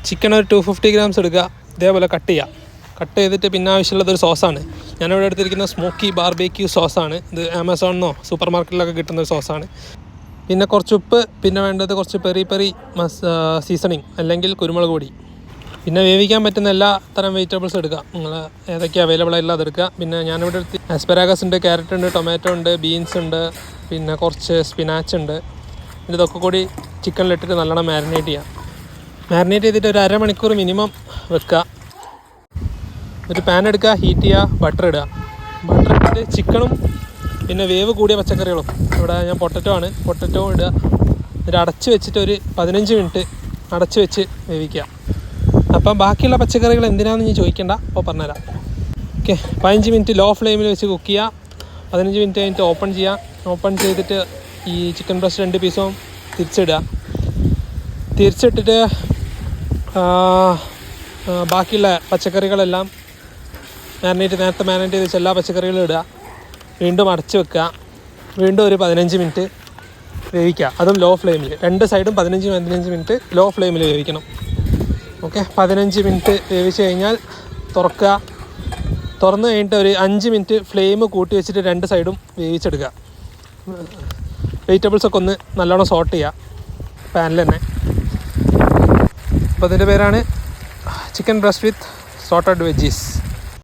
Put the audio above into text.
Chicken ഒരു 250 grams എടുക്കുക, ഇതേപോലെ കട്ട് ചെയ്തിട്ട് പിന്നെ ആവശ്യമുള്ളതൊരു സോസാണ്. ഞാനിവിടെ എടുത്തിരിക്കുന്ന സ്മോക്കി ബാർബേക്യൂ സോസാണ്. ഇത് ആമസോണിന്നോ സൂപ്പർ മാർക്കറ്റിലൊക്കെ കിട്ടുന്നൊരു സോസാണ്. പിന്നെ കുറച്ച് ഉപ്പ്, പിന്നെ വേണ്ടത് കുറച്ച് പെരി സീസണിങ് അല്ലെങ്കിൽ കുരുമുളക് പൊടി. പിന്നെ വേവിക്കാൻ പറ്റുന്ന എല്ലാ തരം വെജിറ്റബിൾസ് എടുക്കുക, നിങ്ങൾ ഏതൊക്കെ അവൈലബിൾ ആയിട്ടുള്ള അതെടുക്കുക. പിന്നെ ഞാനിവിടെ എടുത്ത് ആസ്പെരാഗസ് ഉണ്ട്, ക്യാരറ്റ് ഉണ്ട്, ടൊമാറ്റോ ഉണ്ട്, ബീൻസ് ഉണ്ട്, പിന്നെ കുറച്ച് സ്പിനാച്ച് ഉണ്ട്. ഇതൊക്കെ കൂടി ചിക്കനിലിട്ടിട്ട് നല്ലോണം മാരിനേറ്റ് ചെയ്തിട്ട് ഒരു അരമണിക്കൂർ മിനിമം വെക്കുക. ഒരു പാൻ എടുക്കുക, ഹീറ്റ് ചെയ്യുക, ബട്ടർ ഇട്ടിട്ട് ചിക്കനും പിന്നെ വേവ് കൂടിയ പച്ചക്കറികളും, ഇവിടെ ഞാൻ പൊട്ടറ്റോ ഇടുക. എന്നിട്ട് അടച്ച് വെച്ചിട്ട് ഒരു 15 മിനിറ്റ് അടച്ച് വെച്ച് വേവിക്കുക. അപ്പം ബാക്കിയുള്ള പച്ചക്കറികൾ എന്തിനാണെന്ന് നീ ചോദിക്കേണ്ട, അപ്പോൾ പറഞ്ഞുതരാം. ഓക്കെ, 15 മിനിറ്റ് ലോ ഫ്ലെയിമിൽ വെച്ച് കുക്ക് ചെയ്യുക. 15 മിനിറ്റ് കഴിഞ്ഞിട്ട് ഓപ്പൺ ചെയ്തിട്ട് ഈ ചിക്കൻ ബ്രസ്റ്റ് 2 പീസും തിരിച്ചിട്ടിട്ട് ബാക്കിയുള്ള പച്ചക്കറികളെല്ലാം നേരത്തെ മാരിനേറ്റ് ചെയ്ത് വെച്ച എല്ലാ പച്ചക്കറികളും ഇടുക. വീണ്ടും അടച്ച് വെക്കുക. വീണ്ടും ഒരു 15 മിനിറ്റ് വേവിക്കുക, അതും ലോ ഫ്ലെയിമിൽ. 2 സൈഡും 15 മിനിറ്റ് ലോ ഫ്ലെയിമിൽ വേവിക്കണം. ഓക്കെ, 15 മിനിറ്റ് വേവിച്ച് കഴിഞ്ഞാൽ തുറന്ന് കഴിഞ്ഞിട്ട് ഒരു 5 മിനിറ്റ് ഫ്ലെയിം കൂട്ടി വെച്ചിട്ട് 2 സൈഡും വേവിച്ചെടുക്കുക. വെജിറ്റബിൾസൊക്കെ ഒന്ന് നല്ലോണം സോട്ട് ചെയ്യുക പാനിൽ തന്നെ. അപ്പോൾ അതിൻ്റെ പേരാണ് ചിക്കൻ ബ്രസ്റ്റ് വിത്ത് സോട്ടഡ് വെജീസ്.